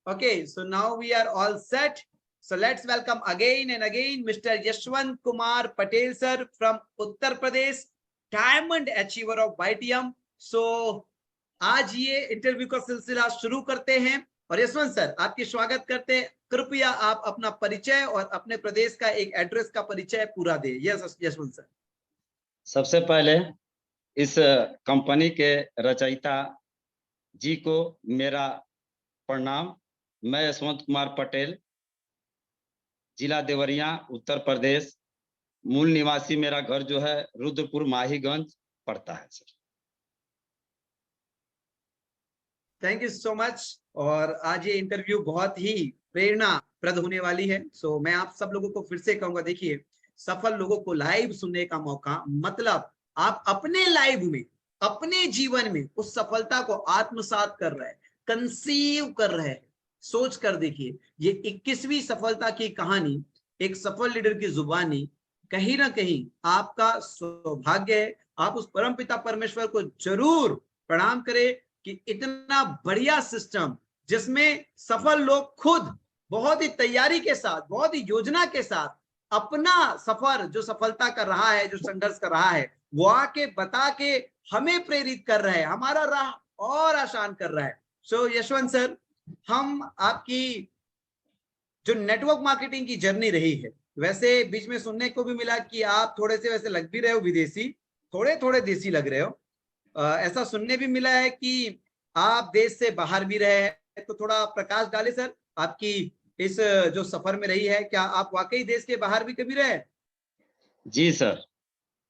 Okay, so now we are all set. So let's welcome again and again Mr. Yashwant Kumar Patel sir from Uttar Pradesh, Diamond Achiever of YTM. So आज ये interview का सिलसिला शुरू करते हैं और Yashwant sir आपकी स्वागत करते हैं। कृपया आप अपना परिचय और अपने प्रदेश का एक एड्रेस का परिचय पूरा दें। Yes Yashwant sir. सबसे पहले इस कंपनी के रचयिता जी को मेरा प्रणाम। मैं यशवंत कुमार पटेल, जिला देवरिया, उत्तर प्रदेश, मूल निवासी। मेरा घर जो है रुद्रपुर माहीगंज पड़ता है sir. Thank you so much. और आज ये इंटरव्यू बहुत ही प्रेरणाप्रद होने वाली है। सो मैं आप सब लोगों को फिर से कहूंगा, देखिए सफल लोगों को लाइव सुनने का मौका, मतलब आप अपने लाइव में, अपने जीवन में उस सफलता को आत्मसात कर रहे हैं, कंसीव कर रहे हैं। सोच कर देखिए, ये 21वीं सफलता की कहानी, एक सफल लीडर की जुबानी, कहीं ना कहीं आपका सौभाग्य है। आप उस परमपिता परमेश्वर को जरूर प्रणाम करें कि इतना बढ़िया सिस्टम जिसमें सफल लोग खुद बहुत ही तैयारी के साथ, बहुत ही योजना के साथ अपना सफर, जो सफलता कर रहा है, जो संघर्ष कर रहा है, वो आके बता के हमें प्रेरित कर रहा है, हमारा राह और आसान कर रहा है। सो यशवंत सर, हम आपकी जो नेटवर्क मार्केटिंग की जर्नी रही है, वैसे बीच में सुनने को भी मिला कि आप थोड़े से वैसे लग भी रहे हो विदेशी, थोड़े थोड़े देसी लग रहे हो। ऐसा सुनने भी मिला है कि आप देश से बाहर भी रहे हैं। तो थोड़ा प्रकाश डाले सर, आपकी इस जो सफर में रही है, क्या आप वाकई देश के बाहर भी कभी रहे? जी सर।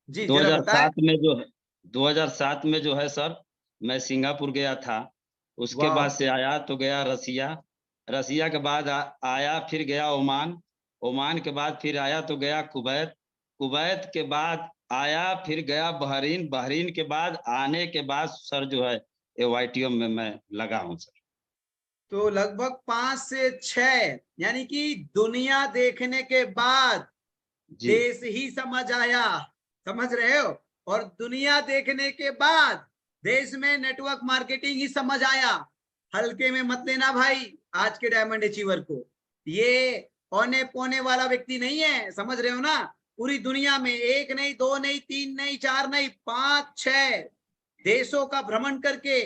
जी 2007 में जो है 2007 में जो है सर, मैं सिंगापुर गया था। उसके बाद से आया तो गया रसिया, रसिया के बाद आया फिर गया ओमान, ओमान के बाद फिर आया तो गया कुवैत, कुवैत के बाद आया फिर गया बहरीन, बहरीन के बाद आने के बाद सर जो है YTM में मैं लगा हूं सर। तो लगभग 5 से 6, यानी कि दुनिया देखने के बाद देश ही समझ आया, समझ रहे हो? और दुनिया देखने के बाद देश में नेटवर्क मार्केटिंग ही समझ आया। हल्के में मत लेना भाई आज के डायमंड अचीवर को, ये औने पौने वाला व्यक्ति नहीं है, समझ रहे हो ना? पूरी दुनिया में 1 नहीं, 2 नहीं, 3 नहीं, 4 नहीं, 5-6 देशों का भ्रमण करके,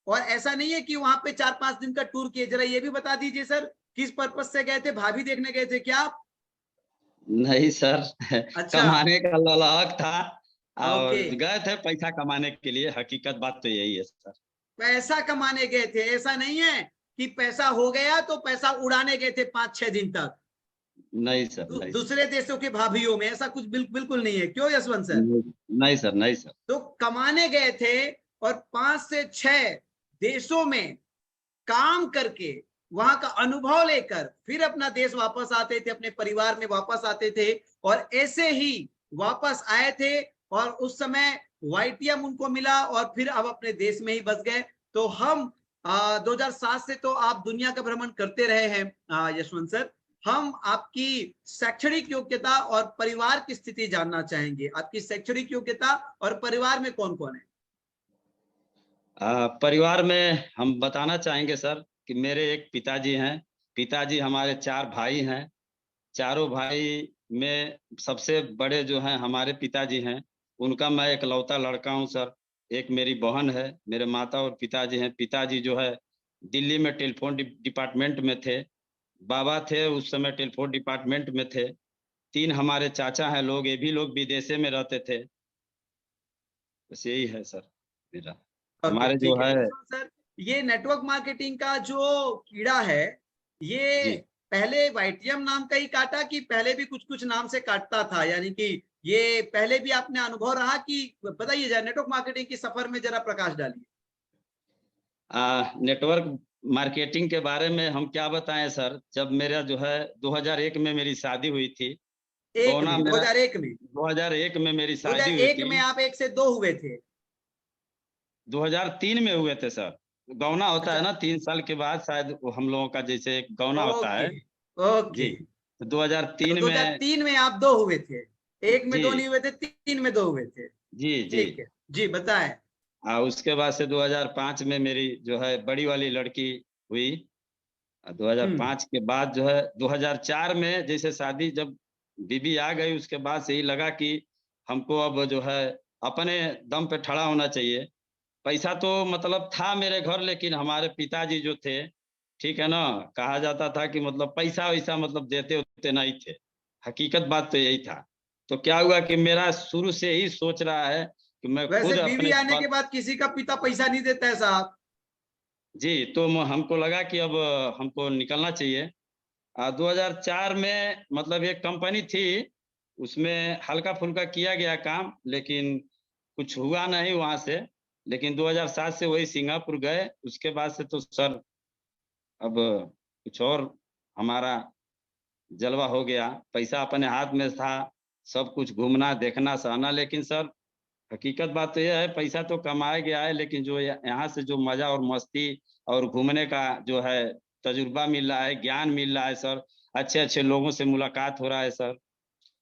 और ऐसा नहीं है कि वहां पे 4-5 दिन का टूर किए। जरा ये भी बता दीजिए सर, किस पर्पज से गए थे? भाभी देखने गए थे क्या आप? नहीं सर, अच्छा, कमाने का ललक था और ओके, गए थे पैसा कमाने के लिए। हकीकत बात तो यही है सर। पैसा कमाने गए थे, ऐसा नहीं है कि पैसा हो गया तो पैसा उड़ाने गए थे 5-6 दिन तक। नहीं सर, नहीं दूसरे देशों के भाभीियों में ऐसा कुछ बिल्कुल नहीं है। क्यों यशवंत सर? नहीं सर, नहीं सर। तो कमाने गए थे और 5 से 6 देशों में काम करके, वहां का अनुभव लेकर फिर अपना देश वापस आते थे, अपने परिवार में वापस आते थे, और ऐसे ही वापस आए थे। और उस समय YTM उनको मिला और फिर अब अपने देश में ही बस गए। तो हम 2007 से तो आप दुनिया का भ्रमण करते रहे हैं यशवंत सर। हम आपकी शैक्षणिक योग्यता और परिवार की स्थिति जानना चाहेंगे। आपकी शैक्षणिक योग्यता और परिवार में कौन कौन है? परिवार में हम बताना चाहेंगे सर कि मेरे एक पिताजी हैं, पिताजी हमारे 4 भाई हैं। चारों भाई में सबसे बड़े जो हैं हमारे पिताजी हैं, उनका मैं इकलौता लड़का हूं सर। एक मेरी बहन है, मेरे माता और पिताजी हैं। पिताजी जो है दिल्ली में टेलीफोन डिपार्टमेंट में थे, बाबा थे उस समय टेलीफोन डिपार्टमेंट में थे। 3 हमारे चाचा हैं लोग, ये भी लोग विदेशे में रहते थे। बस यही है सर मेरा। ओके, हमारे जो ठीक है है सर। ये नेटवर्क मार्केटिंग का जो कीड़ा है, ये जी, पहले YTM नाम का ही काटा कि पहले भी कुछ कुछ नाम से काटता था? यानी कि ये पहले भी आपने अनुभव रहा कि, बताइए जरा नेटवर्क मार्केटिंग के सफर में जरा प्रकाश डालिए। नेटवर्क मार्केटिंग के बारे में हम क्या बताएं सर। जब मेरा जो है 2001 में मेरी शादी हुई थी, एक गौना में मेरा 2001 में 2001 में मेरी शादी हुई 2001 थी। में आप 1 से 2 हुए थे? 2003 में हुए थे सर। गौना होता अच्छा, है ना 3 साल के बाद, शायद हम लोगों का जैसे एक गौना होता ओके है। ओके। जी, तो तो 2003 में 2003 में आप 2 हुए थे, 1 में 2 जी नहीं हुए थे, 3 में 2 हुए थे। जी जी। ठीक है जी, बताएं। उसके बाद से 2005 में मेरी जो है बड़ी वाली लड़की हुई। हम्म। 2005 के बाद जो है 2004 में जैसे शादी जब बीबी आ गई, उसके बाद से ही लगा कि हमको अब जो है अपने दम पे खड़ा होना चाहिए। पैसा तो मतलब था मेरे घर, लेकिन हमारे पिताजी जो थे, ठीक है ना, कहा जाता था कि मतलब पैसा वैसा मतलब देते उतने नहीं थे। हकीकत बात तो यही था। तो क्या हुआ कि मेरा शुरू से ही सोच रहा है कि मैं वैसे खुद बीवी अपने आने के बाद किसी का पिता पैसा नहीं देता है साहब। जी, तो हमको लगा कि अब हमको निकलना चाहिए। 2004 में मतलब एक कंपनी थी, उसमें हल्का फुल्का किया गया काम, लेकिन कुछ हुआ नहीं वहां से। लेकिन 2007 से वही सिंगापुर गए, उसके बाद से तो सर अब कुछ और हमारा जलवा हो गया। पैसा अपने हाथ में था, सब कुछ घूमना देखना सहना, लेकिन सर हकीकत बात तो यह है, पैसा तो कमाया गया है, लेकिन जो यहाँ से जो मजा और मस्ती और घूमने का जो है तजुर्बा मिल रहा है, ज्ञान मिल रहा है सर, अच्छे अच्छे लोगों से मुलाकात हो रहा है सर,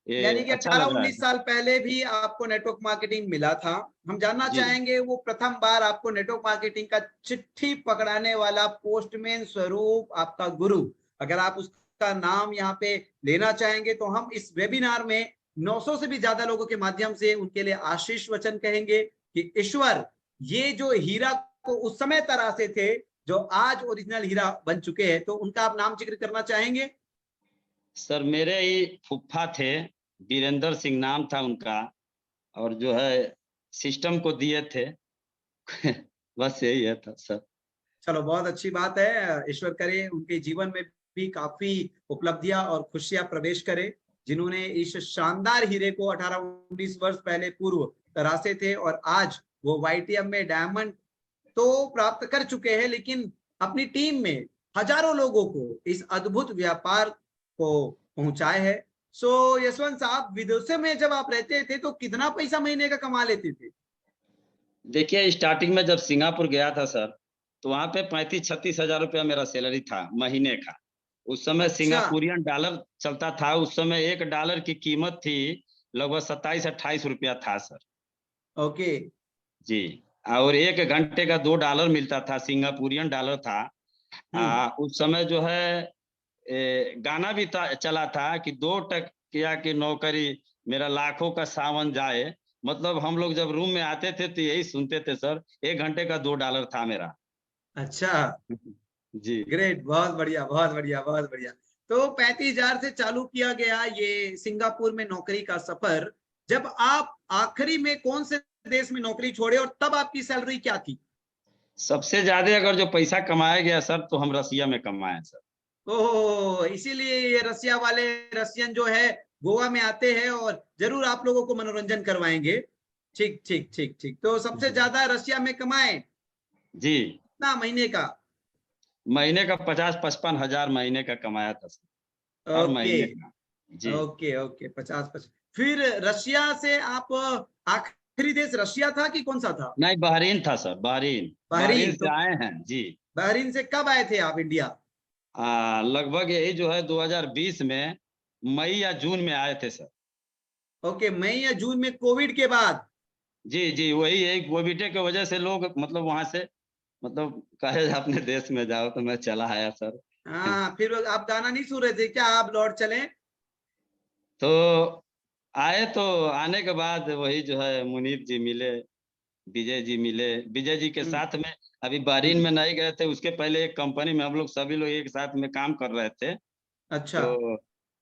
ये यानी कि अच्छा लग रहा है 18-19 सर। साल पहले भी आपको नेटवर्क मार्केटिंग मिला था। हम जानना जी चाहेंगे वो प्रथम बार आपको नेटवर्क मार्केटिंग का चिट्ठी पकड़ाने वाला पोस्टमैन स्वरूप आपका गुरु, अगर आप उसका नाम यहाँ पे लेना चाहेंगे तो हम इस वेबिनार में 900 से भी ज्यादा लोगों के माध्यम से उनके लिए आशीष वचन कहेंगे कि ईश्वर ये जो हीरा को उस समय तरासे थे, जो आज ओरिजिनल हीरा बन चुके हैं, तो उनका आप नाम जिक्र करना चाहेंगे? सर, मेरे ही फूफा थे, वीरेंद्र सिंह नाम था उनका, और जो है सिस्टम को दिए थे। बस यही है था सर। चलो बहुत अच्छी बात है। ईश्वर करे उनके जीवन में भी काफी उपलब्धियां और खुशियां प्रवेश करे, जिन्होंने इस शानदार हीरे को 18-19 वर्ष पहले पूर्व तरासे थे और आज वो वाईटीएम में डायमंड तो प्राप्त कर चुके हैं, लेकिन अपनी टीम में हजारों लोगों को इस अद्भुत व्यापार को पहुंचाए है। सो यशवंत साहब, विदेशों में जब आप रहते थे तो कितना पैसा महीने का कमा लेते थे? देखिए, स्टार्टिंग में जब सिंगापुर गया था सर, तो वहां पे 35-36 हजार रुपया मेरा सैलरी था महीने का। उस समय अच्छा। सिंगापुरियन डॉलर चलता था, उस समय $1 की कीमत थी लगभग 27-28 रुपया था सर। ओके। जी। और 1 घंटे का $2 मिलता था, सिंगापुरियन डॉलर था। हम्म। उस समय जो है गाना भी चला था कि 2 टकिया की नौकरी, मेरा लाखों का सावन जाए। मतलब हम लोग जब रूम में आते थे तो यही सुनते थे सर। 1 घंटे का $2 था मेरा। अच्छा। जी ग्रेट, बहुत बढ़िया, बहुत बढ़िया, बहुत बढ़िया। तो 35,000 से चालू किया गया ये सिंगापुर में नौकरी का सफर। जब आप आखिरी में कौन से देश में नौकरी छोड़े और तब आपकी सैलरी क्या थी? सबसे ज्यादा अगर जो पैसा कमाया गया सर, तो हम रसिया में कमाए सर। ओह, इसीलिए ये रसिया वाले रसियन जो है गोवा में आते हैं और जरूर आप लोगों को मनोरंजन करवाएंगे। ठीक ठीक ठीक ठीक। तो सबसे ज्यादा रसिया में कमाए जी, कितना महीने का? महीने का 50-55 हजार महीने का कमाया था सर, हर ओके महीने का। जी। Okay okay, 50-50। फिर रशिया से आप आखिरी देश रशिया था कि कौन सा था? नहीं, बहरीन था सर, बहरीन। Bahrain Bahrain. से तो आए हैं जी। बहरीन से कब आए थे आप इंडिया? लगभग यही जो है 2020 में मई या जून में आए थे सर। ओके, मई या जून में कोविड के बाद? जी जी, वही एक कोविड की वजह से लोग मतलब वहां से मतलब कहे अपने देश में जाओ, तो मैं चला आया सर। हाँ, फिर आप गाना नहीं सुन रहे थे क्या, आप लौट चले? तो आए, तो आने के बाद वही जो है मुनीब जी मिले, विजय जी मिले। विजय जी के हम्म। साथ में अभी बहरीन हम्म। में नहीं गए थे, उसके पहले एक कंपनी में हम लोग सभी लोग एक साथ में काम कर रहे थे। अच्छा। तो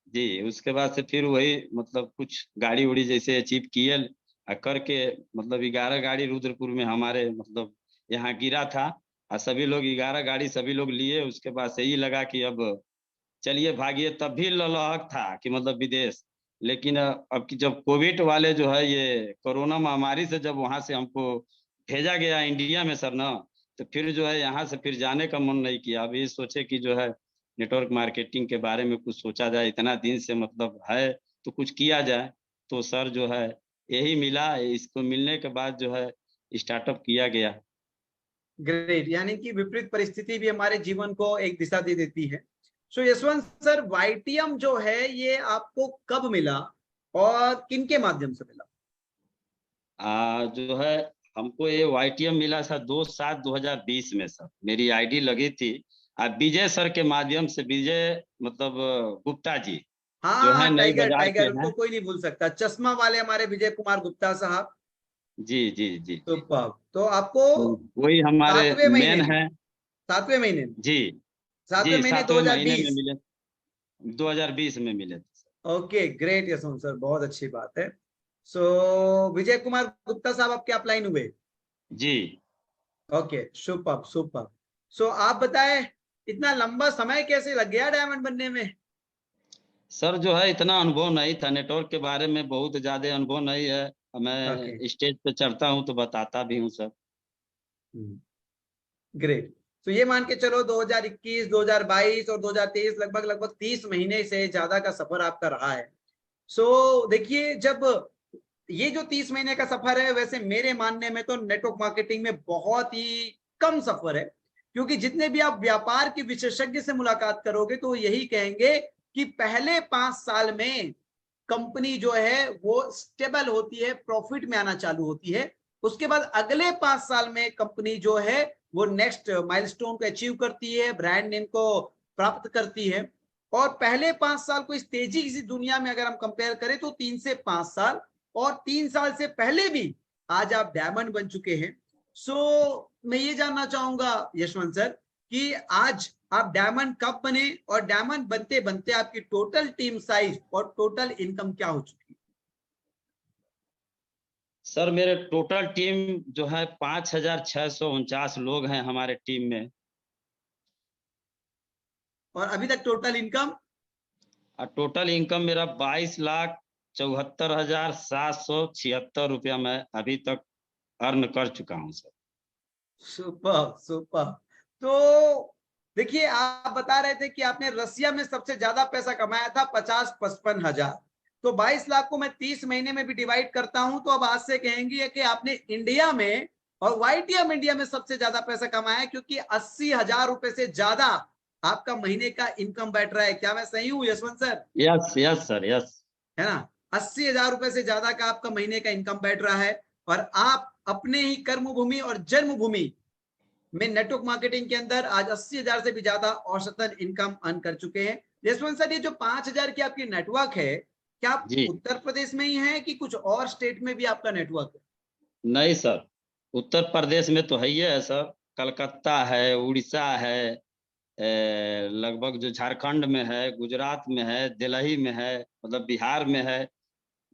जी, उसके बाद से फिर वही मतलब कुछ गाड़ी उड़ी जैसे अचीव किए करके, मतलब 11 गाड़ी रुद्रपुर में हमारे मतलब यहाँ गिरा था। और सभी लोग 11 गाड़ी सभी लोग लिए, उसके बाद से ही लगा कि अब चलिए भागिए। तब भी ललहक था कि मतलब विदेश। लेकिन अब की जब कोविड वाले जो है ये कोरोना महामारी से जब वहां से हमको भेजा गया इंडिया में सर ना, तो फिर जो है यहाँ से फिर जाने का मन नहीं किया। अब ये सोचे कि जो है नेटवर्क मार्केटिंग के बारे में कुछ सोचा जाए, इतना दिन से मतलब है तो कुछ किया जाए। तो सर जो है यही मिला, इसको मिलने के बाद जो है स्टार्टअप किया गया। ग्रेट, यानी कि विपरीत परिस्थिति भी हमारे जीवन को एक दिशा दे देती है। सो यशवंत सर, वाईटीएम जो है ये आपको कब मिला और किन के माध्यम से मिला? जो है हमको ये YTM मिला था 2/7/2020 में सर। मेरी आईडी लगी थी विजय सर के माध्यम से, विजय मतलब गुप्ता जी हाँ जो हाँ है हाँ, नई टाइगर बाजार के टाइगर, हैं। उनको कोई नहीं भूल सकता, चश्मा वाले हमारे विजय कुमार गुप्ता साहब। जी जी जी जी। सुपर। तो आपको तो वही हमारे 7वें महीने मेन में, है। 7वें महीने में, जी 7वें महीने 7वें महीने में 2020। मिले, 2020 में मिले थे sir. Okay great Yashwant sir, बहुत अच्छी बात है। सो विजय कुमार गुप्ता साहब आपके अपलाइन हुए। जी ओके सुपर सुपर। सो आप बताएं, इतना लंबा समय कैसे लग गया डायमंड बनने में? सर, जो है इतना अनुभव नहीं था, नेटवर्क के बारे में बहुत ज्यादा अनुभव नहीं है। ओके मैं स्टेज पे चढ़ता हूँ तो बताता भी हूँ सर। ग्रेट। तो ये मान के चलो 2021, 2022 और 2023 लगभग लगभग 30 महीने से ज्यादा का सफर आपका रहा है। सो देखिए, जब ये जो 30 महीने का सफर है, वैसे मेरे मानने में तो नेटवर्क मार्केटिंग में बहुत ही कम सफर है, क्योंकि जितने भी आप व्यापार के विशेषज्ञ से मुलाकात करोगे तो यही कहेंगे कि पहले 5 साल में कंपनी जो है वो स्टेबल होती है, प्रॉफिट में आना चालू होती है। उसके बाद अगले 5 साल में कंपनी जो है वो नेक्स्ट माइलस्टोन को अचीव करती है, ब्रांड नेम को प्राप्त करती है। और पहले 5 साल को इस तेजी की दुनिया में अगर हम कंपेयर करें तो 3 से 5 साल, और 3 साल से पहले भी आज आप डायमंड बन चुके हैं। सो मैं ये जानना चाहूंगा यशवंत सर कि आज आप डायमंड कब बने, और डायमंड बनते बनते आपकी टोटल टीम साइज और टोटल इनकम क्या हो चुकी है? सर, मेरे टोटल टीम जो है 5,649 लोग हैं हमारे टीम में। और अभी तक टोटल इनकम? और टोटल इनकम मेरा 22,74,776 रुपया मैं अभी तक अर्न कर चुका हूं सर। Super super. तो देखिए, आप बता रहे थे कि आपने रसिया में सबसे ज्यादा पैसा कमाया था, 50-55 हजार। तो 22 लाख को मैं 30 महीने में भी डिवाइड करता हूं तो अब आज से कहेंगे कि आपने इंडिया में और वाईटीएम इंडिया में सबसे ज्यादा पैसा कमाया है, क्योंकि 80 हजार रुपए से ज्यादा आपका महीने का इनकम बैठ रहा है। क्या मैं सही हूं Yashwant sir? Yes yes sir, yes. है ना? 80 हजार रुपए से ज्यादा का आपका महीने का इनकम बैठ रहा है, और आप अपने ही कर्मभूमि और जन्मभूमि में नेटवर्क मार्केटिंग के अंदर आज 80 हजार से भी ज्यादा औसतन इनकम अर्न कर चुके हैं। यशवंत सर, ये जो 5 हजार की आपकी नेटवर्क है, क्या आप जी उत्तर प्रदेश में ही है कि कुछ और स्टेट में भी आपका नेटवर्क है? नहीं सर, उत्तर प्रदेश में तो है ही है सर। कलकत्ता है, उड़ीसा है, लगभग जो झारखंड में है, गुजरात में है, दिल्ली में है, मतलब बिहार में है।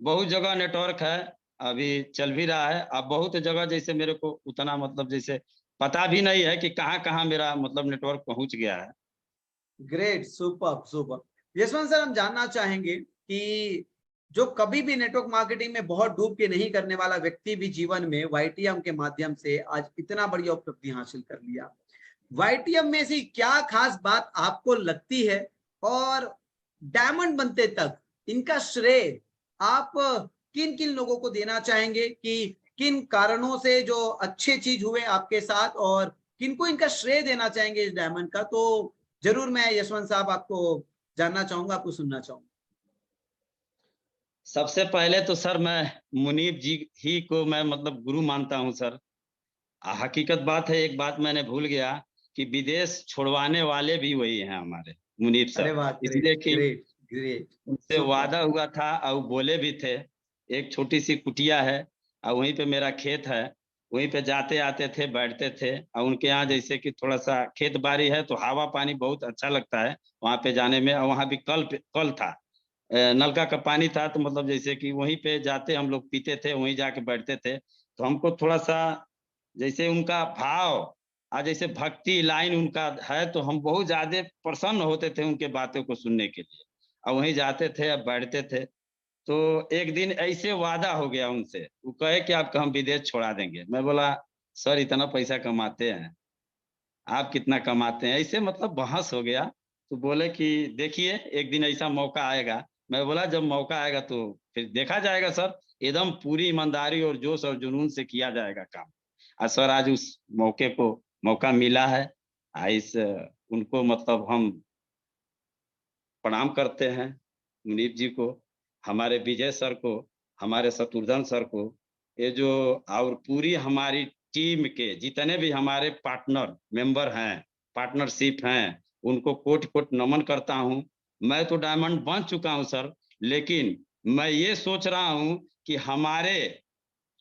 बहुत जगह नेटवर्क है, अभी चल भी रहा है। अब बहुत जगह जैसे मेरे को उतना मतलब जैसे पता भी नहीं है कि कहाँ कहाँ मेरा मतलब नेटवर्क पहुंच गया है। Great super super. Yashwant sir, हम जानना चाहेंगे कि जो कभी भी नेटवर्क मार्केटिंग में बहुत डूब के नहीं करने वाला व्यक्ति भी जीवन में वाईटीएम के माध्यम से आज इतना बड़ी उपलब्धि हासिल कर लिया। वाईटीएम में ऐसी क्या खास बात आपको लगती है, और डायमंड बनते तक इनका श्रेय आप किन किन लोगों को देना चाहेंगे, कि किन कारणों से जो अच्छे चीज हुए आपके साथ, और किनको इनका श्रेय देना चाहेंगे इस डायमंड का? तो जरूर मैं यशवंत साहब आपको जानना चाहूंगा, आपको सुनना चाहूंगा। सबसे पहले तो सर मैं मुनीब जी ही को मैं मतलब गुरु मानता हूं सर। हकीकत बात है, एक बात मैंने भूल गया कि विदेश छोड़वाने वाले भी वही हैं हमारे मुनीब अरे सर। वाह, ग्रेट इसलिए कि ग्रेट ग्रेट। उनसे सुपर। वादा हुआ था और बोले भी थे। एक छोटी सी कुटिया है और वहीं पे मेरा खेत है, वहीं पे जाते आते थे, बैठते थे। और उनके यहाँ जैसे कि थोड़ा सा खेत बाड़ी है तो हवा पानी बहुत अच्छा लगता है वहां पे जाने में। और वहां भी कल था, नलका का पानी था, तो मतलब जैसे कि वहीं पे जाते हम लोग पीते थे, वहीं जाके बैठते थे। तो हमको थोड़ा सा जैसे उनका भाव और जैसे भक्ति लाइन उनका है, तो हम बहुत ज्यादा प्रसन्न होते थे उनके बातों को सुनने के लिए। और वहीं जाते थे, अब बैठते थे। तो एक दिन ऐसे वादा हो गया उनसे, वो कहे कि आपको हम विदेश छोड़ा देंगे। मैं बोला सर, इतना पैसा कमाते हैं, आप कितना कमाते हैं, ऐसे मतलब बहस हो गया। तो बोले कि देखिए एक दिन ऐसा मौका आएगा। मैं बोला जब मौका आएगा तो फिर देखा जाएगा सर, एकदम पूरी ईमानदारी और जोश और जुनून से किया जाएगा काम। और सर आज उस मौके को मौका मिला है। इस उनको मतलब हम प्रणाम करते हैं, मुनीब जी को, हमारे विजय सर को, हमारे शत्रुघ्न सर को, ये जो और पूरी हमारी टीम के जितने भी हमारे पार्टनर मेंबर हैं, पार्टनरशिप हैं उनको कोटि कोटि नमन करता हूं। मैं तो डायमंड बन चुका हूं सर, लेकिन मैं ये सोच रहा हूं कि हमारे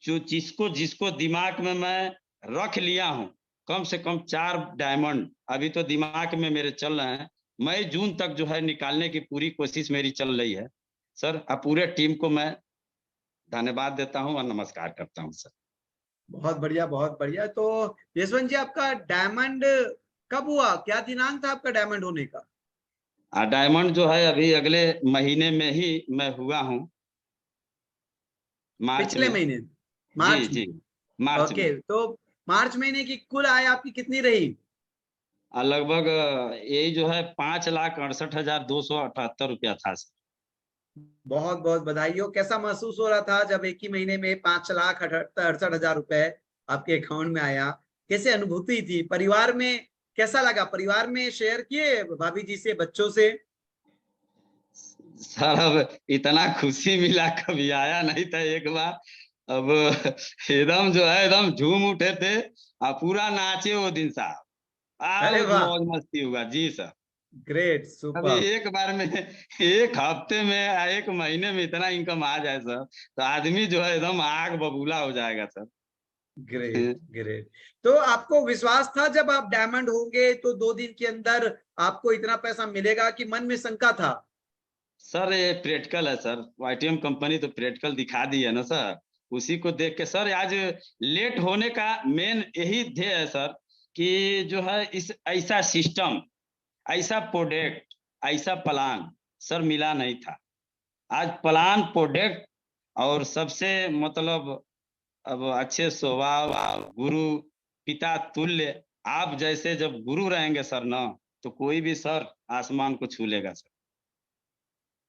जो जिसको जिसको दिमाग में मैं रख लिया हूं, कम से कम 4 डायमंड अभी तो दिमाग में मेरे चल रहे हैं। मई जून तक जो है निकालने की पूरी कोशिश मेरी चल रही है सर। अब पूरे टीम को मैं धन्यवाद देता हूं और नमस्कार करता हूं सर। बहुत बढ़िया, बहुत बढ़िया। तो यशवंत जी, आपका डायमंड कब हुआ? क्या दिनांक था आपका डायमंड होने का? डायमंड जो है अभी अगले महीने में ही मैं हुआ हूं, मार्च पिछले में। महीने, जी मार्च में? जी, मार्च में। ओके, तो मार्च महीने की कुल आय आपकी कितनी रही? लगभग यही जो है 5,68,278 रुपया था सर। बहुत बहुत बधाई हो। कैसा महसूस हो रहा था जब एक ही महीने में 5,68,68 रुपए आपके अकाउंट में आया? कैसे अनुभूति थी? परिवार में कैसा लगा? परिवार में शेयर किए भाभी जी से, बच्चों से? सर अब इतना खुशी मिला कभी आया नहीं था एक बार। अब एकदम जो है एकदम झूम उठे थे और पूरा नाचे वो दिन साहब। अरे बहुत वाह, मौज मस्ती हुआ जी सर। ग्रेट, अभी सुपर। एक बार में एक हफ्ते में एक महीने में इतना इनकम आ जाए सर, तो आदमी जो है एकदम आग बबूला हो जाएगा सर। Great, great. तो आपको विश्वास था जब आप डायमंड होंगे तो 2 दिन के अंदर आपको इतना पैसा मिलेगा, कि मन में शंका था? सर ये प्रैक्टिकल है सर, वाईटीएम कंपनी तो प्रैक्टिकल दिखा दी है ना सर। उसी को देख के सर आज लेट होने का मेन यही ध्येय है सर, कि जो है इस ऐसा सिस्टम, ऐसा प्रोडक्ट, ऐसा प्लान सर मिला नहीं था। आज प्लान, प्रोडक्ट और सबसे मतलब अब अच्छे स्वभाव, गुरु पिता तुल्य आप जैसे जब गुरु रहेंगे सर ना, तो कोई भी सर आसमान को छू लेगा सर।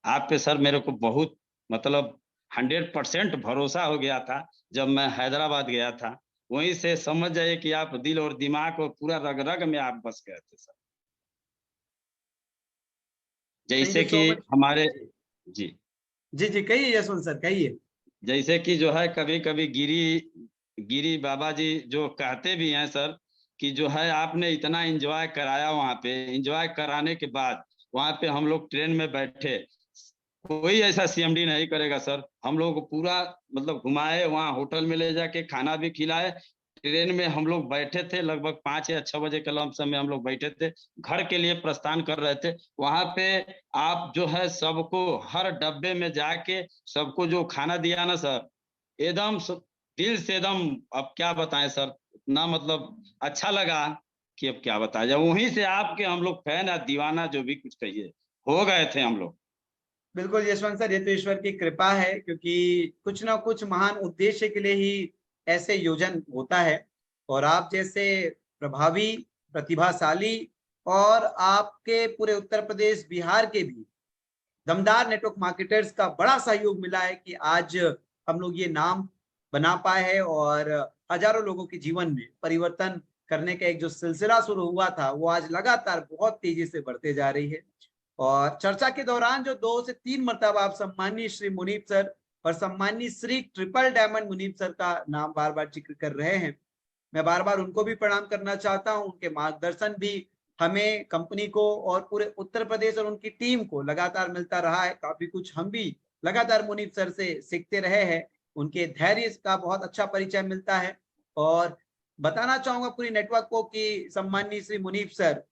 आप पे सर मेरे को बहुत मतलब 100% भरोसा हो गया था जब मैं हैदराबाद गया था। वहीं से समझ जाइए कि आप दिल और दिमाग और पूरा रग रग में आप बस गए थे सर। थैंक यू जैसे कि सो मच। हमारे जी, जी जी, कहिए यशवंत सर, कहिए। जैसे कि जो है कभी कभी गिरी गिरी बाबा जी जो कहते भी हैं सर, कि जो है आपने इतना एंजॉय कराया वहां पे, एंजॉय कराने के बाद वहां पे हम लोग ट्रेन में बैठे, कोई ऐसा सीएमडी नहीं करेगा सर। हम लोग को पूरा मतलब घुमाए, वहाँ होटल में ले जाके खाना भी खिलाए। ट्रेन में हम लोग बैठे थे लगभग 5 या 6 बजे के लमसम में हम लोग बैठे थे, घर के लिए प्रस्थान कर रहे थे। वहां पे आप जो है सबको हर डब्बे में जाके सबको जो खाना दिया ना सर, एकदम दिल से एकदम, अब क्या बताएं सर, इतना मतलब अच्छा लगा कि अब क्या बताया जाए। वहीं से आपके हम लोग फैन या दीवाना जो भी कुछ कहिए हो गए थे हम लोग। बिल्कुल यशवंत सर, ये तो ईश्वर की कृपा है, क्योंकि कुछ ना कुछ महान उद्देश्य के लिए ही ऐसे योजन होता है। और आप जैसे प्रभावी, प्रतिभाशाली और आपके पूरे उत्तर प्रदेश, बिहार के भी दमदार नेटवर्क मार्केटर्स का बड़ा सहयोग मिला है कि आज हम लोग ये नाम बना पाए हैं, और हजारों लोगों के जीवन में परिवर्तन करने का एक जो सिलसिला शुरू हुआ था, वो आज लगातार बहुत तेजी से बढ़ते जा रही है। और चर्चा के दौरान जो 2 से 3 मर्तबा आप सम्माननीय श्री मुनीब सर और सम्माननीय Shri triple diamond Munib sir का नाम बार बार जिक्र कर रहे हैं, मैं बार बार उनको भी प्रणाम करना चाहता हूं। उनके मार्गदर्शन भी हमें, कंपनी को और पूरे उत्तर प्रदेश और उनकी टीम को लगातार मिलता रहा है। काफी कुछ हम भी लगातार मुनीब सर से सीखते रहे हैं। उनके धैर्य का बहुत अच्छा परिचय मिलता है। और बताना चाहूंगा पूरी नेटवर्क को कि सम्माननीय श्री मुनीब सर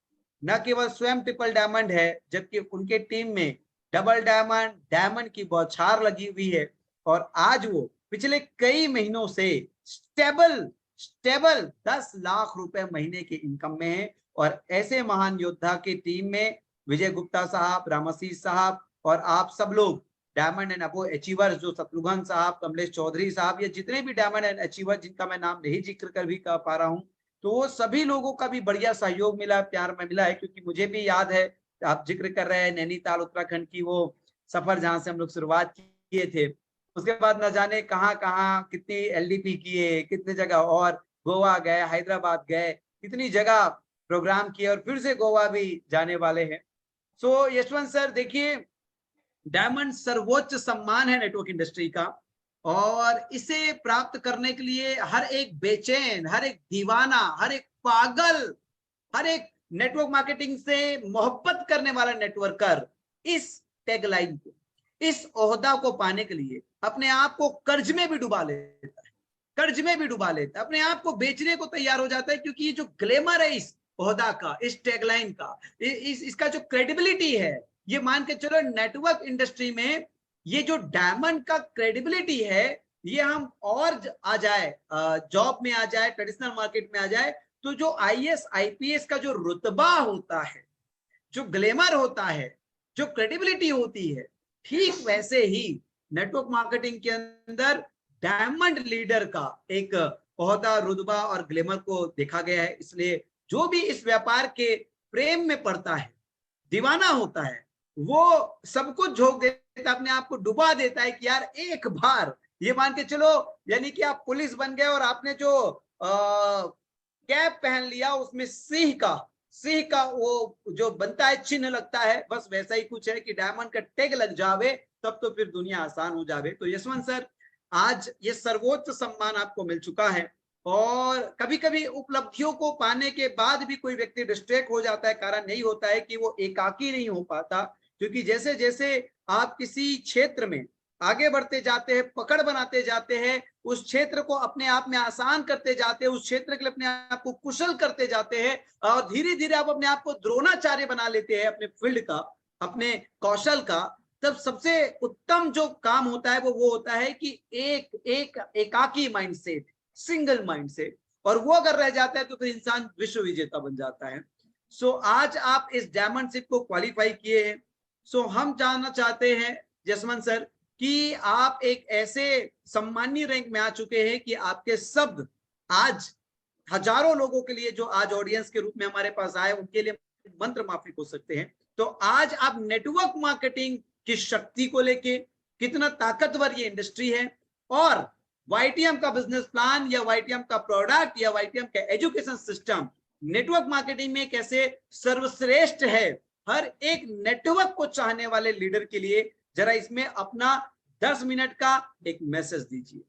न केवल स्वयं ट्रिपल डायमंड है, जबकि उनके टीम में डबल डायमंड, डायमंड की बौछार लगी हुई है। और आज वो पिछले कई महीनों से स्टेबल स्टेबल 10 लाख रुपए महीने की इनकम में है। और ऐसे महान योद्धा की टीम में विजय गुप्ता साहब, रामाशीष साहब और आप सब लोग डायमंड एंड अबो अचीवर्स, जो शत्रुघ्न साहब, कमलेश चौधरी साहब, ये जितने भी डायमंड एंड अचीवर जिनका मैं नाम नहीं जिक्र कर भी कर पा रहा हूं, तो वो सभी लोगों का भी बढ़िया सहयोग मिला, प्यार में मिला है। क्योंकि मुझे भी याद है, आप जिक्र कर रहे हैं नैनीताल उत्तराखंड की वो सफर जहां से हम लोग शुरुआत किए थे, उसके बाद न जाने कहाँ कहाँ कितनी एलडीपी किए, कितने जगह, और गोवा गए, हैदराबाद गए, कितनी जगह प्रोग्राम किए, और फिर से गोवा भी जाने वाले हैं। सो यशवंत सर, देखिए, डायमंड सर्वोच्च सम्मान है नेटवर्क इंडस्ट्री का, और इसे प्राप्त करने के लिए हर एक बेचैन, हर एक दीवाना, हर एक पागल, हर एक नेटवर्क मार्केटिंग से मोहब्बत करने वाला नेटवर्कर इस टैगलाइन को, इस ओहदा को पाने के लिए अपने आप को कर्ज में भी डुबा लेता है, कर्ज में भी डुबा लेता है, अपने आप को बेचने को तैयार हो जाता है, क्योंकि ये जो ग्लैमर है इस ओहदा का, इस टैगलाइन का, इसका जो क्रेडिबिलिटी है, ये मान के चलो नेटवर्क इंडस्ट्री में ये जो डायमंड का क्रेडिबिलिटी है, ये हम और आ जाए, जॉब में आ जाए, ट्रेडिशनल मार्केट में आ जाए, तो जो आईएएस आईपीएस का जो रुतबा होता है, जो ग्लैमर होता है, जो क्रेडिबिलिटी होती है, ठीक वैसे ही नेटवर्क मार्केटिंग के अंदर डायमंड लीडर का एक ओहदा, रुतबा और ग्लैमर को देखा गया है। इसलिए जो भी इस व्यापार के प्रेम में पड़ता है, दीवाना होता है, वो सब कुछ झोंक देता, अपने आप को डुबा देता है कि यार एक बार ये मान के चलो, यानी कि आप पुलिस बन गए और आपने जो कैप पहन लिया, उसमें सिंह का वो जो बनता है चिन्ह लगता है, बस वैसा ही कुछ है कि डायमंड का टैग लग जावे तब तो फिर दुनिया आसान हो जावे। तो यशवंत सर, आज ये सर्वोच्च सम्मान आपको मिल चुका है, और कभी कभी उपलब्धियों को पाने के बाद भी कोई व्यक्ति डिस्ट्रैक्ट हो जाता है, कारण यही होता है कि वो एकाकी नहीं हो पाता, क्योंकि जैसे जैसे आप किसी क्षेत्र में आगे बढ़ते जाते हैं, पकड़ बनाते जाते हैं, उस क्षेत्र को अपने आप में आसान करते जाते हैं, उस क्षेत्र के लिए अपने आप को कुशल करते जाते हैं, और धीरे धीरे आप अपने आप को द्रोणाचार्य बना लेते हैं अपने फील्ड का, अपने कौशल का, तब सबसे उत्तम जो काम होता है वो होता है कि एकाकी माइंडसेट, सिंगल माइंडसेट, और वो अगर रह जाता है तो फिर इंसान विश्व विजेता बन जाता है। सो आज आप इस डायमंडशिप को क्वालिफाई किए हैं। सो हम जानना चाहते हैं जसवंत सर कि आप एक ऐसे सम्मानीय रैंक में आ चुके हैं कि आपके शब्द आज हजारों लोगों के लिए, जो आज ऑडियंस के रूप में हमारे पास आए, उनके लिए मंत्र माफिक हो सकते हैं। तो आज आप नेटवर्क मार्केटिंग की शक्ति को लेके, कितना ताकतवर ये इंडस्ट्री है, और वाईटीएम का बिजनेस प्लान या वाईटीएम का प्रोडक्ट या वाईटीएम का एजुकेशन सिस्टम नेटवर्क मार्केटिंग में कैसे सर्वश्रेष्ठ है हर एक नेटवर्क को चाहने वाले लीडर के लिए, जरा इसमें अपना 10 मिनट का एक मैसेज दीजिए।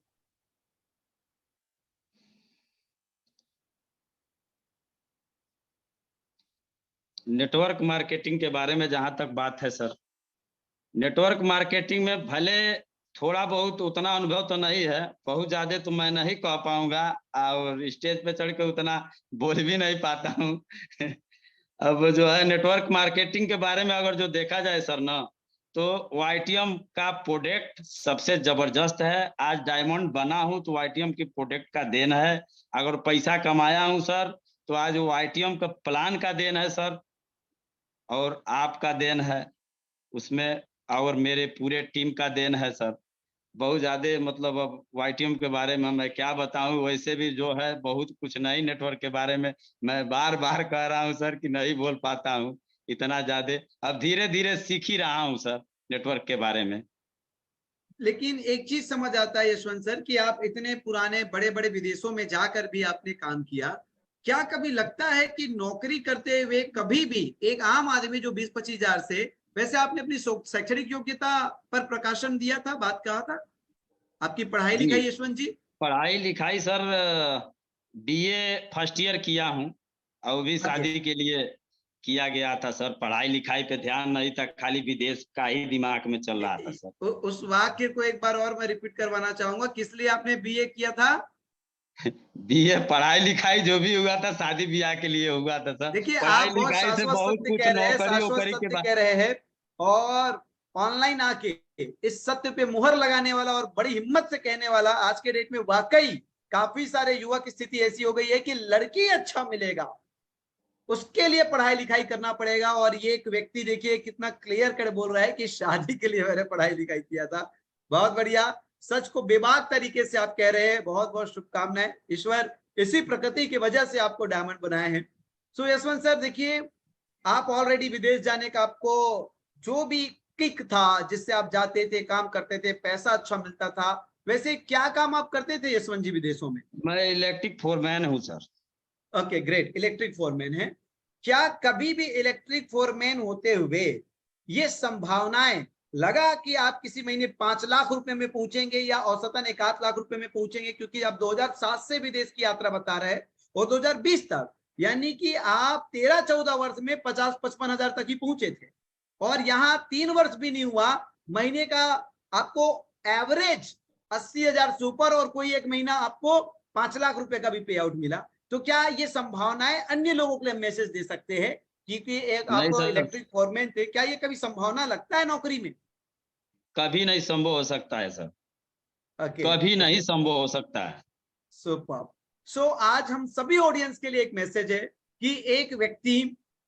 नेटवर्क मार्केटिंग के बारे में जहां तक बात है सर, नेटवर्क मार्केटिंग में भले थोड़ा बहुत उतना अनुभव तो नहीं है, बहुत ज्यादा तो मैं नहीं कह पाऊंगा, और स्टेज पे चढ़ के उतना बोल भी नहीं पाता हूँ। अब जो है नेटवर्क मार्केटिंग के बारे में अगर जो देखा जाए सर ना, तो वाईटीएम का प्रोडक्ट सबसे जबरदस्त है। आज डायमंड बना हूं तो वाईटीएम की प्रोडक्ट का देन है। अगर पैसा कमाया हूं सर, तो आज वाईटीएम का प्लान का देन है सर, और आपका देन है उसमें, और मेरे पूरे टीम का देन है सर। बहुत ज्यादा मतलब अब वाईटीएम के बारे में मैं क्या बताऊं, वैसे भी जो है बहुत कुछ नहीं नेटवर्क के बारे में, मैं बार बार कह रहा हूं सर कि नहीं बोल पाता हूं इतना ज्यादा। अब धीरे धीरे सीख ही रहा हूं सर नेटवर्क के बारे में। लेकिन एक चीज समझ आता है यशवंत सर कि आप इतने पुराने बड़े बड़े विदेशों में जाकर भी आपने काम किया, क्या कभी लगता है कि नौकरी करते हुए कभी भी एक आम आदमी जो 20-25 हजार से, वैसे आपने अपनी शैक्षणिक योग्यता पर प्रकाशन दिया था, बात कहा था, आपकी पढ़ाई लिखाई यशवंत जी? पढ़ाई लिखाई सर बीए फर्स्ट ईयर किया हूँ, और भी शादी के लिए किया गया था सर। पढ़ाई लिखाई पे ध्यान नहीं था, खाली विदेश का ही दिमाग में चल रहा था सर। उस वाक्य को एक बार और मैं रिपीट करवाना चाहूंगा, किस लिए आपने बीए किया था? बीए पढ़ाई लिखाई जो भी हुआ था शादी ब्याह के लिए हुआ था सर। देखिए आप बहुत शाश्वत सत्य कह रहे हैं, और ऑनलाइन आके इस सत्य पे मुहर लगाने वाला और बड़ी हिम्मत से कहने वाला, आज के डेट में वाकई काफी सारे युवा की स्थिति ऐसी हो गई है कि लड़की अच्छा मिलेगा उसके लिए पढ़ाई लिखाई करना पड़ेगा, और ये एक व्यक्ति देखिए कितना क्लियर कट बोल रहा है कि शादी के लिए मैंने पढ़ाई लिखाई किया था। बहुत बढ़िया, सच को बेबाक तरीके से आप कह रहे हैं, बहुत बहुत शुभकामनाएं। ईश्वर इसी प्रकृति की वजह से आपको डायमंड बनाए हैं। सो यशवंत सर, देखिए आप ऑलरेडी विदेश जाने का आपको जो भी किक था, जिससे आप जाते थे, काम करते थे, पैसा अच्छा मिलता था, वैसे क्या काम आप करते थे यशवंत जी विदेशों में? मैं इलेक्ट्रिक फोरमैन हूँ sir. Okay great, electric foreman है। क्या कभी भी इलेक्ट्रिक फोरमैन होते हुए ये संभावनाएं लगा कि आप किसी महीने 5 लाख रुपए में पहुंचेंगे या औसतन 1-8 लाख रुपए में पहुंचेंगे? क्योंकि आप 2007 से विदेश की यात्रा बता रहे हैं और 2020 तक यानी कि आप 13-14 वर्ष में 50-55 हजार तक ही पहुंचे थे, और यहाँ 3 वर्ष भी नहीं हुआ, महीने का आपको एवरेज 80 हजार से ऊपर, और कोई एक महीना आपको 5 लाख रुपए का भी पे आउट मिला। तो क्या ये संभावनाएं अन्य लोगों के लिए मैसेज दे सकते हैं? क्योंकि एक नहीं आप सर, इलेक्ट्रिक फोरमैन थे, क्या ये कभी संभावना लगता है नौकरी में? कभी नहीं संभव हो सकता है सर, ओके, कभी नहीं ओके, संभव हो सकता है। सुपर। सो आज हम सभी ऑडियंस के लिए एक मैसेज है कि एक व्यक्ति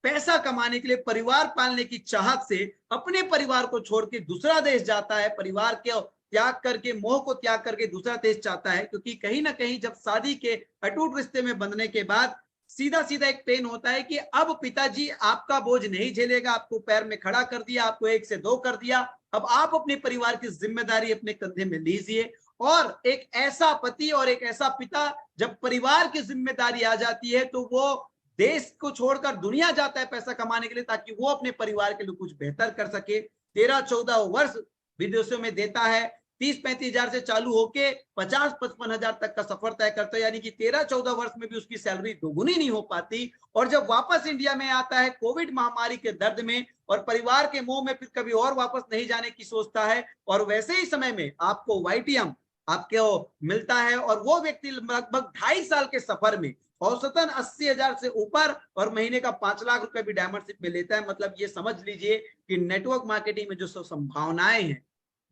पैसा कमाने के लिए, परिवार पालने की चाहत से अपने परिवार को छोड़ के दूसरा देश जाता है, परिवार के त्याग करके, मोह को त्याग करके दूसरा देश चाहता है, क्योंकि कहीं ना कहीं जब शादी के अटूट रिश्ते में बंधने के बाद सीधा सीधा एक पेन होता है कि अब पिताजी आपका बोझ नहीं झेलेगा, आपको पैर में खड़ा कर दिया, आपको 1 से 2 कर दिया, अब आप अपने परिवार की जिम्मेदारी अपने कंधे में लीजिए। और एक ऐसा पति और एक ऐसा पिता जब परिवार की जिम्मेदारी आ जाती है तो वो देश को छोड़कर दुनिया जाता है पैसा कमाने के लिए, ताकि वो अपने परिवार के लिए कुछ बेहतर कर सके। 13-14 वर्ष विदेशों में देता है, 30-35 हजार से चालू होके 50-55 हजार तक का सफर तय करता है, यानी कि 13-14 वर्ष में भी उसकी सैलरी दोगुनी नहीं हो पाती। और जब वापस इंडिया में आता है कोविड महामारी के दर्द में और परिवार के मुंह में, फिर कभी और वापस नहीं जाने की सोचता है, और वैसे ही समय में आपको वाईटीएम आपको मिलता है, और वो व्यक्ति लगभग 2.5 साल के सफर में औसतन 80 हजार से ऊपर और महीने का 5 लाख रुपए भी डायमंडशिप में लेता है। मतलब ये समझ लीजिए कि नेटवर्क मार्केटिंग में जो संभावनाएं हैं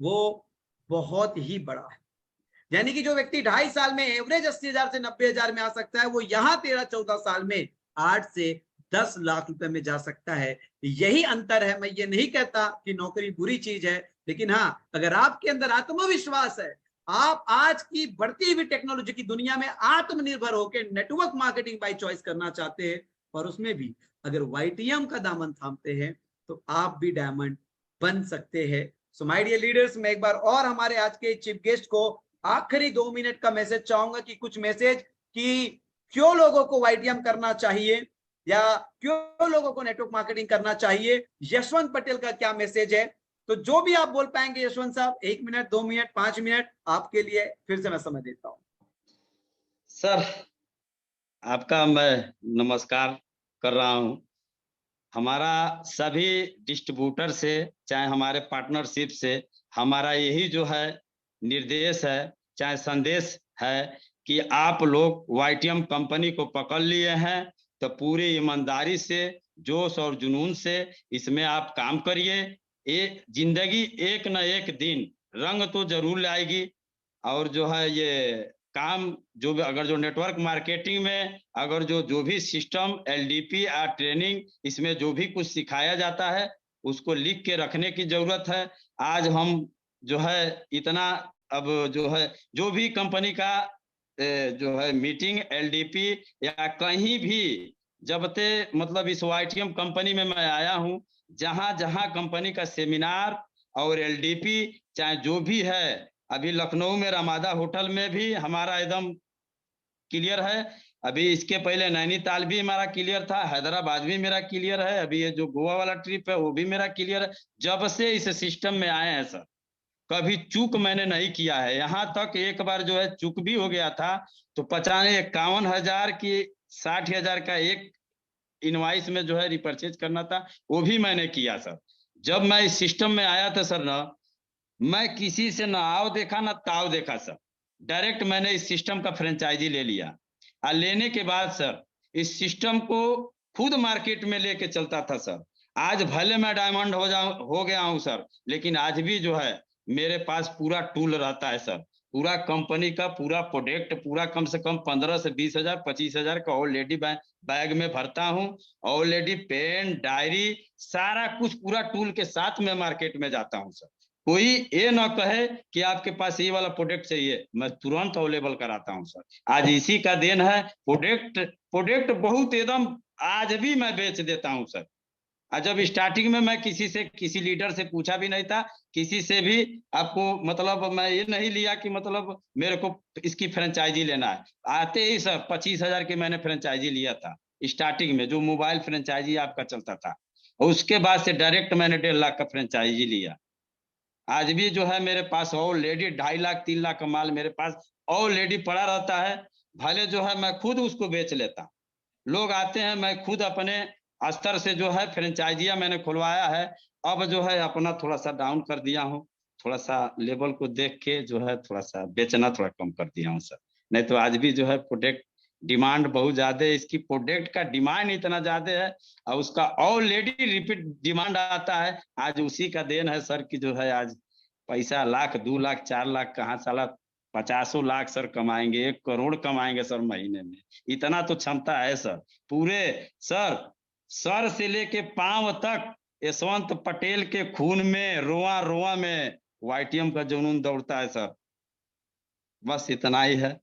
वो बहुत ही बड़ा है। यानी कि जो व्यक्ति 2.5 साल में एवरेज 80 हजार से 90 हजार में आ सकता है, वो यहाँ 13-14 साल में 8 से 10 लाख रुपए में जा सकता है। यही अंतर है। मैं ये नहीं कहता कि नौकरी बुरी चीज है, लेकिन हाँ, अगर आपके अंदर आत्मविश्वास है, आप आज की बढ़ती हुई टेक्नोलॉजी की दुनिया में आत्मनिर्भर होकर नेटवर्क मार्केटिंग बाय चॉइस करना चाहते हैं, और उसमें भी अगर वाईटीएम का दामन थामते हैं, तो आप भी डायमंड बन सकते हैं। सो माय डियर लीडर्स, मैं एक बार और हमारे आज के चीफ गेस्ट को आखिरी 2 मिनट का मैसेज चाहूंगा कि कुछ मैसेज कि क्यों लोगों को वाईटीएम करना चाहिए या क्यों लोगों को नेटवर्क मार्केटिंग करना चाहिए। यशवंत पटेल का क्या मैसेज है? तो जो भी आप बोल पाएंगे यशवंत साहब, 1 मिनट, 2 मिनट, 5 मिनट आपके लिए फिर से मैं समय देता हूं। सर, आपका मैं नमस्कार कर रहा हूं। हमारा सभी डिस्ट्रीब्यूटर से, चाहे हमारे पार्टनरशिप से, हमारा यही जो है निर्देश है, चाहे संदेश है कि आप लोग वाईटीएम कंपनी को पकड़ लिए हैं तो पूरी ईमानदारी से, जोश और जुनून से इसमें आप काम करिए। ये जिंदगी एक न एक दिन रंग तो जरूर लाएगी। और जो है ये काम जो अगर जो नेटवर्क मार्केटिंग में अगर जो भी सिस्टम, एलडीपी या ट्रेनिंग, इसमें जो भी कुछ सिखाया जाता है उसको लिख के रखने की जरूरत है। आज हम जो है इतना, अब जो है जो भी कंपनी का जो है मीटिंग, एलडीपी या कहीं भी, जब ते मतलब इस वाईटीएम कंपनी में मैं आया हूं, जहां जहां कंपनी का सेमिनार और एलडीपी चाहे जो भी है, अभी लखनऊ में रमादा होटल में भी हमारा एकदम क्लियर है। अभी इसके पहले नैनीताल भी हमारा क्लियर था, हैदराबाद भी मेरा क्लियर है, अभी ये जो गोवा वाला ट्रिप है वो भी मेरा क्लियर है। जब से इस सिस्टम में आए हैं सर, कभी चूक मैंने नहीं किया है। यहाँ तक एक बार जो है चूक भी हो गया था, तो 51 हजार की 60 हजार का एक इनवाइस में जो है रिपर्चेज करना था, वो भी मैंने किया सर। जब मैं इस सिस्टम में आया था सर, ना मैं किसी से ना आओ देखा ना ताव देखा सर, डायरेक्ट मैंने इस सिस्टम का फ्रेंचाइजी ले लिया। और लेने के बाद सर इस सिस्टम को खुद मार्केट में लेके चलता था सर। आज भले मैं डायमंड हो गया हूं सर, लेकिन आज भी जो है मेरे पास पूरा टूल रहता है सर, पूरा कंपनी का पूरा प्रोडक्ट, पूरा कम से कम 15 से 20 हजार 25 हजार का ऑलरेडी बैग में भरता हूं। ऑलरेडी पेन, डायरी, सारा कुछ पूरा टूल के साथ में मार्केट में जाता हूं सर। कोई ये ना कहे कि आपके पास ये वाला प्रोडक्ट चाहिए, मैं तुरंत अवेलेबल कराता हूं सर। आज इसी का देन है, प्रोडक्ट बहुत एकदम आज भी मैं बेच देता हूं सर। जब स्टार्टिंग में मैं किसी लीडर से पूछा भी नहीं था, किसी से भी आपको मतलब मैं ये नहीं लिया कि मतलब मेरे को इसकी फ्रेंचाइजी लेना है। आते ही सर 25 हजार की मैंने फ्रेंचाइजी लिया था स्टार्टिंग में, जो मोबाइल फ्रेंचाइजी आपका चलता था। और उसके बाद से डायरेक्ट मैंने 1.5 लाख का फ्रेंचाइजी लिया। आज भी जो है मेरे पास ऑलरेडी 2.5 लाख 3 लाख का माल मेरे पास ऑलरेडी पड़ा रहता है। भले जो है मैं खुद उसको बेच लेता, लोग आते हैं, मैं खुद अपने स्तर से जो है फ्रेंचाइजिया मैंने खुलवाया है। अब जो है अपना थोड़ा-सा डाउन कर दिया हूँ। थोड़ा-सा लेवल को देख के जो है थोड़ा-सा बेचना थोड़ा कम कर दिया हूँ सर। नहीं तो आज भी जो है प्रोडक्ट डिमांड बहुत ज़्यादा है, इसकी प्रोडक्ट का डिमांड इतना ज़्यादा है और उसका ऑलरेडी रिपीट डिमांड आता है। आज उसी का देन है सर कि जो है आज पैसा लाख, 2 लाख, 4 लाख कहाँ साला 50 लाख सर कमाएँगे, 1 करोड़ कमाएँगे सर महीने में। इतना तो क्षमता है सर। पूरे सर, सर से लेके पाँव तक यशवंत पटेल के खून में, रोआ-रोआ में वाईटीएम का जुनून दौड़ता है सर। बस इतना ही है।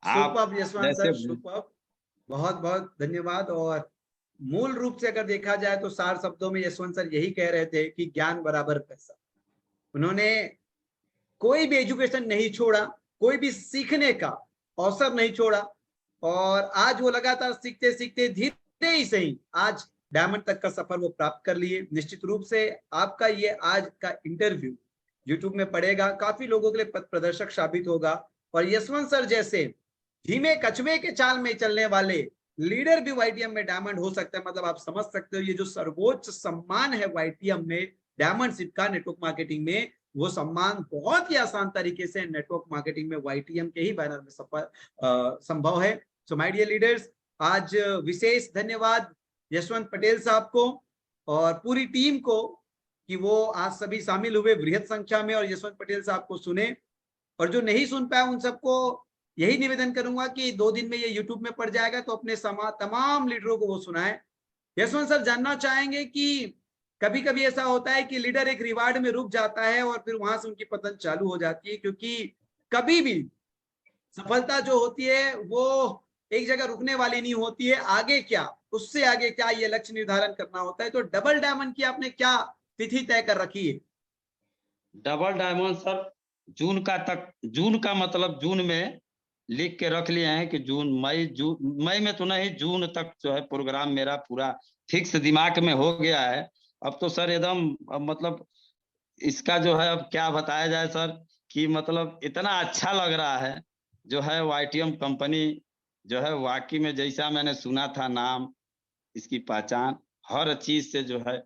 आप सुपर्ब यशवंत जैसे सर, सुपर्ब। बहुत-बहुत धन्यवाद। और मूल रूप से अगर देखा जाए तो सार शब्दों में यशवंत सर यही कह रहे थे कि ज्ञान बराबर पैसा। उन्होंने कोई भी एजुकेशन नहीं छोड़ा, कोई भी सीखने का अवसर नहीं छोड़ा और आज वो लगातार सीखते-सीखते धीरे ही सही आज डायमंड तक का सफर वो प्राप्त कर लिए। निश्चित रूप से आपका ये आज का इंटरव्यू यूट्यूब में पड़ेगा, काफ़ी लोगों के लिए पथ प्रदर्शक साबित होगा और यशवंत सर जैसे धीमे कछुए के चाल में चलने वाले लीडर भी वाईटीएम में डायमंड हो सकता है। मतलब आप समझ सकते हो ये जो सर्वोच्च सम्मान है वाईटीएम में डायमंडशिप का नेटवर्क मार्केटिंग में, वो सम्मान बहुत ही आसान तरीके से नेटवर्क मार्केटिंग में वाईटीएम के ही बैनर में संभव है। सो माय डियर लीडर्स, आज विशेष धन्यवाद यशवंत पटेल साहब को और पूरी टीम को कि वो आज सभी शामिल हुए बृहद संख्या में और यशवंत पटेल साहब को सुने। और जो नहीं सुन पाया उन सबको यही निवेदन करूंगा कि 2 दिन में ये यूट्यूब में पड़ जाएगा तो अपने तमाम लीडरों को वो सुनाएं। यशवंत सर जानना चाहेंगे कि कभी-कभी ऐसा होता है कि लीडर एक रिवार्ड में रुक जाता है और फिर वहां से उनकी पतन चालू हो जाती है, क्योंकि कभी भी सफलता जो होती है वो एक जगह रुकने वाली नहीं होती है। आगे क्या, उससे आगे क्या, ये लक्ष्य निर्धारण करना होता है। तो डबल डायमंड की आपने क्या तिथि तय कर रखी है? डबल डायमंड सर जून का मतलब जून में लिख के रख लिए हैं कि मई में तो नहीं, जून तक जो है प्रोग्राम मेरा पूरा फिक्स दिमाग में हो गया है। अब तो सर एकदम मतलब इसका जो है अब क्या बताया जाए सर कि मतलब इतना अच्छा लग रहा है जो है वाईटीएम कंपनी जो है वाकई में जैसा मैंने सुना था नाम, इसकी पहचान हर चीज से जो है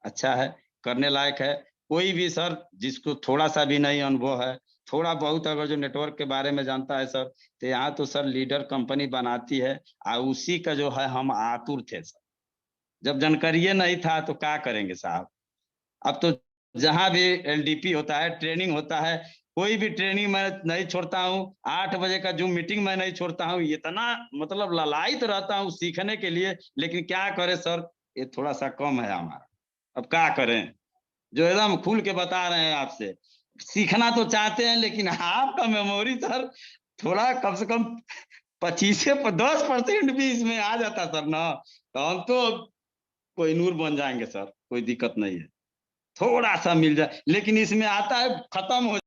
अच्छा है, करने लायक है। कोई भी सर जिसको थोड़ा सा भी नहीं अनुभव है, थोड़ा बहुत अगर जो नेटवर्क के बारे में जानता है सर, तो यहाँ तो सर लीडर कंपनी बनाती है और उसी का जो है हम आतुर थे सर। जब जानकारी नहीं था तो क्या करेंगे साहब। अब तो जहां भी एलडीपी होता है, ट्रेनिंग होता है, कोई भी ट्रेनिंग मैं नहीं छोड़ता हूँ। 8 बजे का जूम मीटिंग मैं नहीं छोड़ता हूँ। इतना मतलब ललायित रहता हूँ सीखने के लिए, लेकिन क्या करें सर, ये थोड़ा सा कम है हमारा। अब क्या करें, जो एकदम खुल के बता रहे हैं आपसे। सीखना तो चाहते हैं लेकिन आपका मेमोरी सर थोड़ा कम से कम 25 से 10% भी इसमें आ जाता सर ना, तो हम तो कोई नूर बन जाएंगे सर, कोई दिक्कत नहीं है। थोड़ा सा मिल जाए, लेकिन इसमें आता है खत्म हो